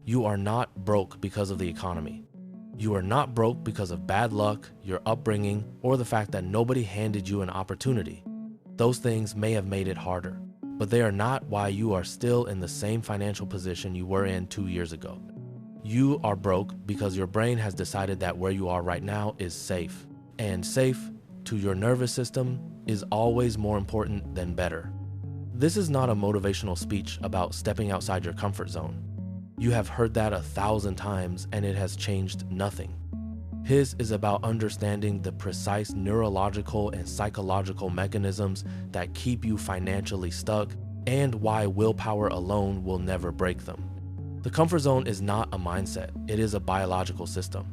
You are not broke because of the economy. You are not broke because of bad luck, your upbringing, or the fact that nobody handed you an opportunity. Those things may have made it harder, but they are not why you are still in the same financial position you were in 2 years ago. You are broke because your brain has decided that where you are right now is safe. And safe, to your nervous system, is always more important than better. This is not a motivational speech about stepping outside your comfort zone. You have heard that 1,000 times and it has changed nothing. His is about understanding the precise neurological and psychological mechanisms that keep you financially stuck and why willpower alone will never break them. The comfort zone is not a mindset, it is a biological system.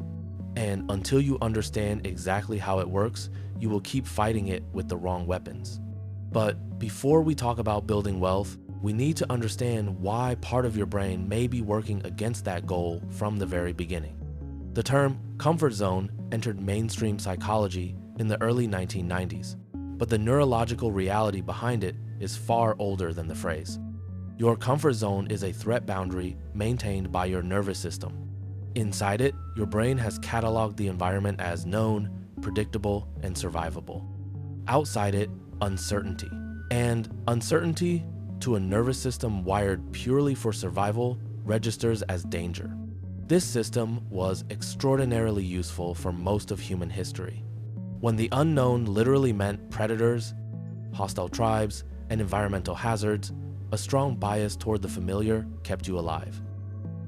And until you understand exactly how it works, you will keep fighting it with the wrong weapons. But before we talk about building wealth, we need to understand why part of your brain may be working against that goal from the very beginning. The term comfort zone entered mainstream psychology in the early 1990s, but the neurological reality behind it is far older than the phrase. Your comfort zone is a threat boundary maintained by your nervous system. Inside it, your brain has cataloged the environment as known, predictable, and survivable. Outside it, uncertainty. And uncertainty, to a nervous system wired purely for survival, registers as danger. This system was extraordinarily useful for most of human history. When the unknown literally meant predators, hostile tribes, and environmental hazards, a strong bias toward the familiar kept you alive.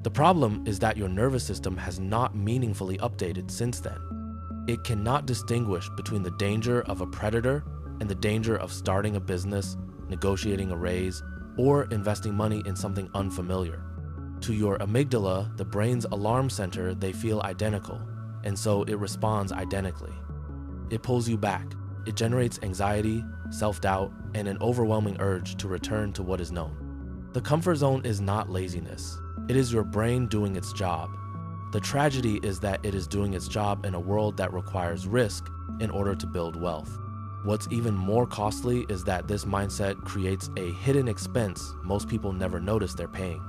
The problem is that your nervous system has not meaningfully updated since then. It cannot distinguish between the danger of a predator and the danger of starting a business, negotiating a raise, or investing money in something unfamiliar. To your amygdala, the brain's alarm center, they feel identical, and so it responds identically. It pulls you back. It generates anxiety, self-doubt, and an overwhelming urge to return to what is known. The comfort zone is not laziness. It is your brain doing its job. The tragedy is that it is doing its job in a world that requires risk in order to build wealth. What's even more costly is that this mindset creates a hidden expense most people never notice they're paying.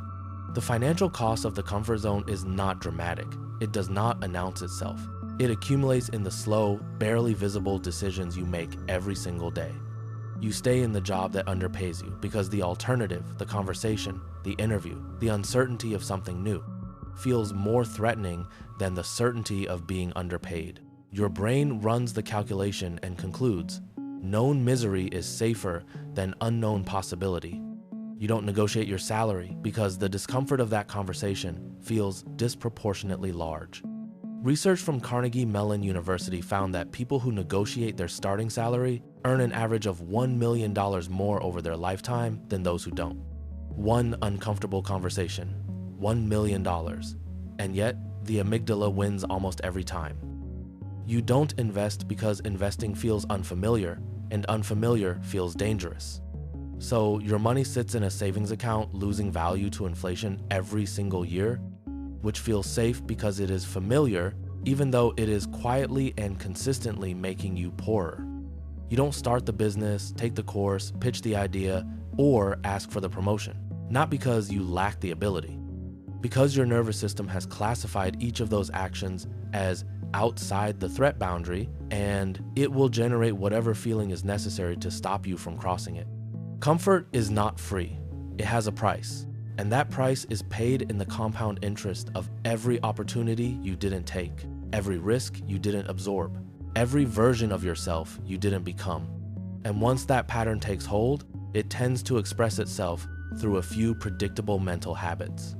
The financial cost of the comfort zone is not dramatic. It does not announce itself. It accumulates in the slow, barely visible decisions you make every single day. You stay in the job that underpays you because the alternative, the conversation, the interview, the uncertainty of something new, feels more threatening than the certainty of being underpaid. Your brain runs the calculation and concludes, known misery is safer than unknown possibility. You don't negotiate your salary because the discomfort of that conversation feels disproportionately large. Research from Carnegie Mellon University found that people who negotiate their starting salary earn an average of $1 million more over their lifetime than those who don't. One uncomfortable conversation, $1 million, and yet the amygdala wins almost every time. You don't invest because investing feels unfamiliar, and unfamiliar feels dangerous. So your money sits in a savings account losing value to inflation every single year, which feels safe because it is familiar, even though it is quietly and consistently making you poorer. You don't start the business, take the course, pitch the idea, or ask for the promotion, not because you lack the ability. Because your nervous system has classified each of those actions as outside the threat boundary, and it will generate whatever feeling is necessary to stop you from crossing it. Comfort is not free. It has a price, and that price is paid in the compound interest of every opportunity you didn't take, every risk you didn't absorb, every version of yourself you didn't become. And once that pattern takes hold, it tends to express itself through a few predictable mental habits.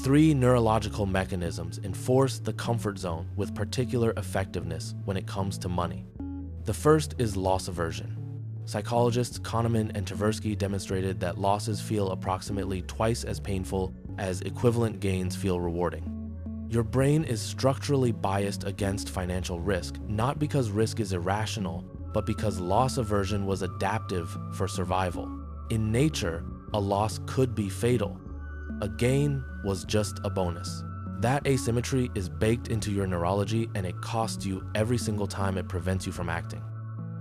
3 neurological mechanisms enforce the comfort zone with particular effectiveness when it comes to money. The first is loss aversion. Psychologists Kahneman and Tversky demonstrated that losses feel approximately twice as painful as equivalent gains feel rewarding. Your brain is structurally biased against financial risk, not because risk is irrational, but because loss aversion was adaptive for survival. In nature, a loss could be fatal. A gain was just a bonus. That asymmetry is baked into your neurology, and it costs you every single time it prevents you from acting.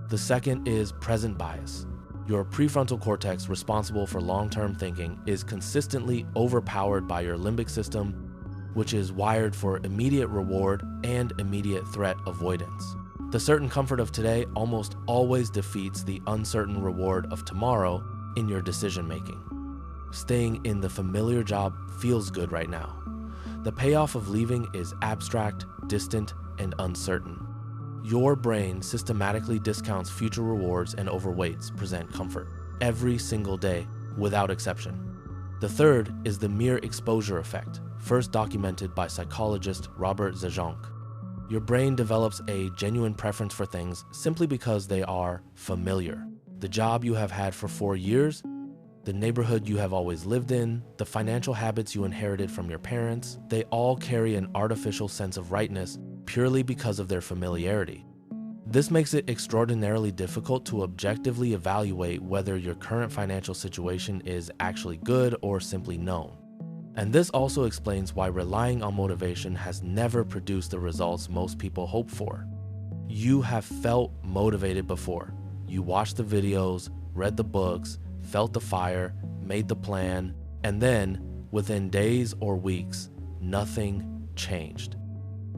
The second is present bias. Your prefrontal cortex, responsible for long-term thinking, is consistently overpowered by your limbic system, which is wired for immediate reward and immediate threat avoidance. The certain comfort of today almost always defeats the uncertain reward of tomorrow in your decision-making. Staying in the familiar job feels good right now. The payoff of leaving is abstract, distant, and uncertain. Your brain systematically discounts future rewards and overweights present comfort every single day without exception. The third is the mere exposure effect, first documented by psychologist Robert Zajonc. Your brain develops a genuine preference for things simply because they are familiar. The job you have had for 4 years, the neighborhood you have always lived in, the financial habits you inherited from your parents, they all carry an artificial sense of rightness purely because of their familiarity. This makes it extraordinarily difficult to objectively evaluate whether your current financial situation is actually good or simply known. And this also explains why relying on motivation has never produced the results most people hope for. You have felt motivated before. You watched the videos, read the books, felt the fire, made the plan, and then, within days or weeks, nothing changed.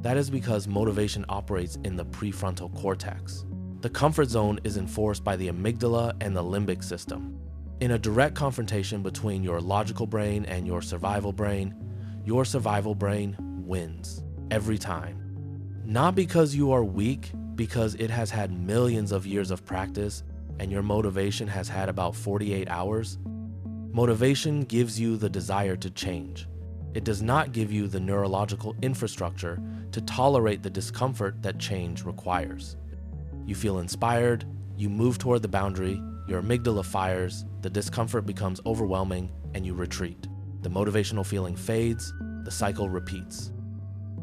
That is because motivation operates in the prefrontal cortex. The comfort zone is enforced by the amygdala and the limbic system. In a direct confrontation between your logical brain and your survival brain wins every time. Not because you are weak, because it has had millions of years of practice and your motivation has had about 48 hours. Motivation gives you the desire to change. It does not give you the neurological infrastructure to tolerate the discomfort that change requires. You feel inspired, you move toward the boundary, your amygdala fires, the discomfort becomes overwhelming, and you retreat. The motivational feeling fades, the cycle repeats.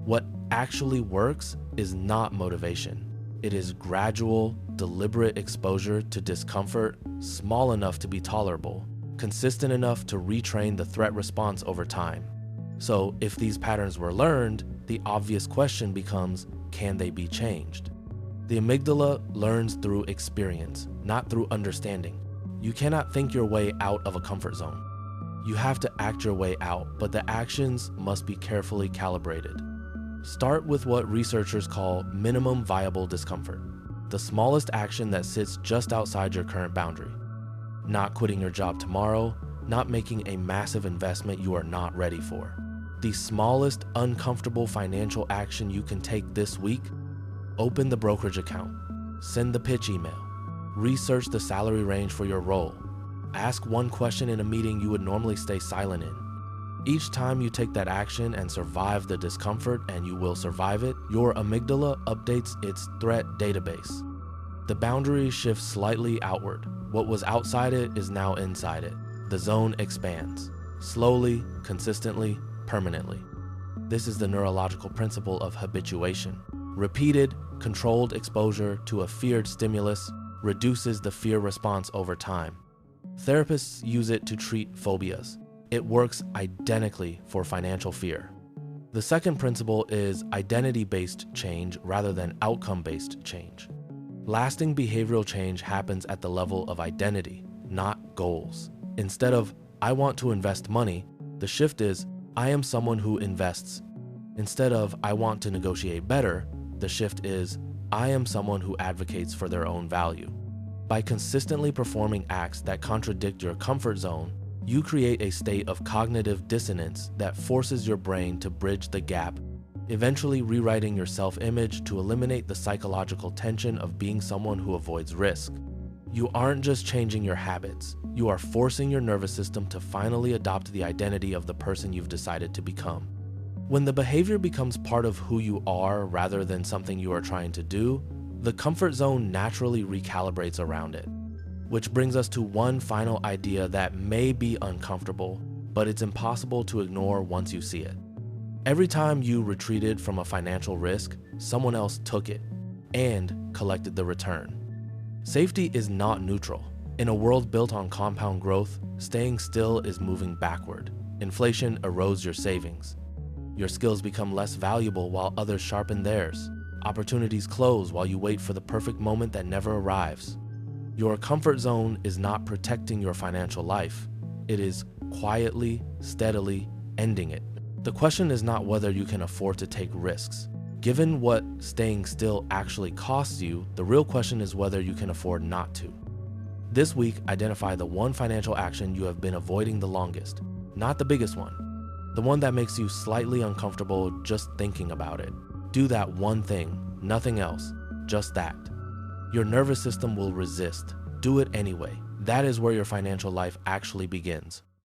What actually works is not motivation. It is gradual, deliberate exposure to discomfort, small enough to be tolerable, consistent enough to retrain the threat response over time. So if these patterns were learned, the obvious question becomes, can they be changed? The amygdala learns through experience, not through understanding. You cannot think your way out of a comfort zone. You have to act your way out, but the actions must be carefully calibrated. Start with what researchers call minimum viable discomfort, the smallest action that sits just outside your current boundary. Not quitting your job tomorrow, not making a massive investment you are not ready for. The smallest uncomfortable financial action you can take this week: open the brokerage account, send the pitch email, research the salary range for your role, ask one question in a meeting you would normally stay silent in. Each time you take that action and survive the discomfort, and you will survive it, your amygdala updates its threat database. The boundary shifts slightly outward. What was outside it is now inside it. The zone expands, slowly, consistently, permanently. This is the neurological principle of habituation. Repeated, controlled exposure to a feared stimulus reduces the fear response over time. Therapists use it to treat phobias. It works identically for financial fear. The second principle is identity-based change rather than outcome-based change. Lasting behavioral change happens at the level of identity, not goals. Instead of, I want to invest money, the shift is, I am someone who invests. Instead of, I want to negotiate better, the shift is, I am someone who advocates for their own value. By consistently performing acts that contradict your comfort zone, you create a state of cognitive dissonance that forces your brain to bridge the gap, eventually rewriting your self-image to eliminate the psychological tension of being someone who avoids risk. You aren't just changing your habits, you are forcing your nervous system to finally adopt the identity of the person you've decided to become. When the behavior becomes part of who you are rather than something you are trying to do, the comfort zone naturally recalibrates around it. Which brings us to one final idea that may be uncomfortable, but it's impossible to ignore once you see it. Every time you retreated from a financial risk, someone else took it and collected the return. Safety is not neutral. In a world built on compound growth, staying still is moving backward. Inflation erodes your savings. Your skills become less valuable while others sharpen theirs. Opportunities close while you wait for the perfect moment that never arrives. Your comfort zone is not protecting your financial life. It is quietly, steadily ending it. The question is not whether you can afford to take risks. Given what staying still actually costs you, the real question is whether you can afford not to. This week, identify the one financial action you have been avoiding the longest. Not the biggest one. The one that makes you slightly uncomfortable just thinking about it. Do that one thing, nothing else, just that. Your nervous system will resist. Do it anyway. That is where your financial life actually begins.